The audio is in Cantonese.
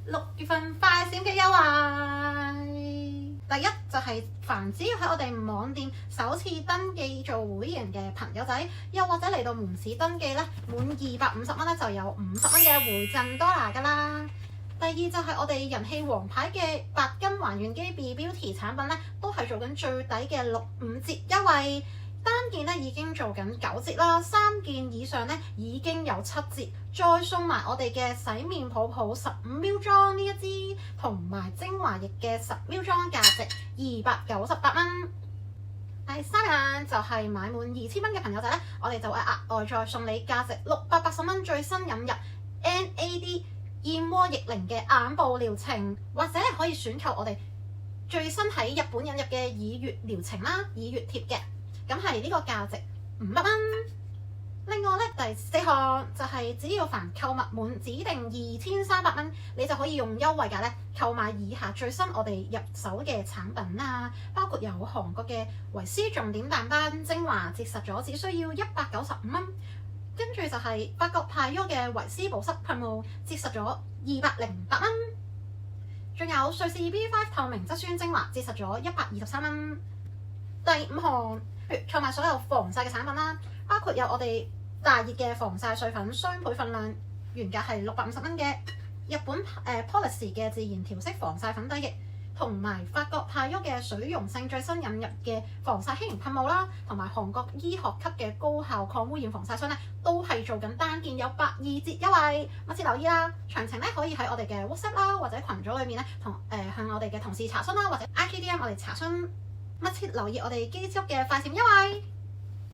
6月份快閃嘅優惠。第一就係凡只要喺我哋網店首次登記做會員嘅朋友仔，又或者嚟到門市登記咧，滿250蚊咧就有50蚊嘅回贈多拿㗎啦。第二就係我哋人氣王牌嘅白金還原機 B Beauty 產品咧，都係做緊最抵嘅65折優惠。單件咧已經做緊9折啦，3件以上咧已經有7折，再送埋我哋嘅洗面泡泡15ml裝呢一支，同埋精華液嘅10ml裝，價值298蚊。第三樣就係買滿2000蚊嘅朋友仔咧，我哋就會額外再送你價值680蚊最新引入 NAD 燕窩液靈嘅眼部療程，或者可以選購我哋最新喺日本引入嘅耳穴療程啦，耳穴貼嘅。咁係呢個價值500蚊。另外咧，第4項就係只要凡購物滿指定2300蚊，你就可以用優惠價咧購買以下最新我哋入手嘅產品啊，包括有韓國嘅維 C 重點淡斑精華，折實咗只需要195蚊。跟住就係法國派優嘅維 C 保濕噴霧，折實咗208蚊。仲有瑞士 B5 透明質酸精華，折實咗123蚊。第5項，購買所有防曬嘅產品啦，包括有我哋大熱嘅防曬水粉雙倍份量，原價係650蚊嘅日本Policy 嘅自然調色防曬粉底液，同埋法國派優嘅水溶性最新引入嘅防曬輕盈噴霧啦，同埋韓國醫學級嘅高效抗污染防曬霜咧，都係做緊單件有82折優惠，密切留意啦。詳情咧可以喺我哋嘅 WhatsApp 啦，或者群組裏面咧向我哋嘅同事查詢啦，或者 IKDM 我哋查詢。密切留意我哋機之屋嘅快閃優惠。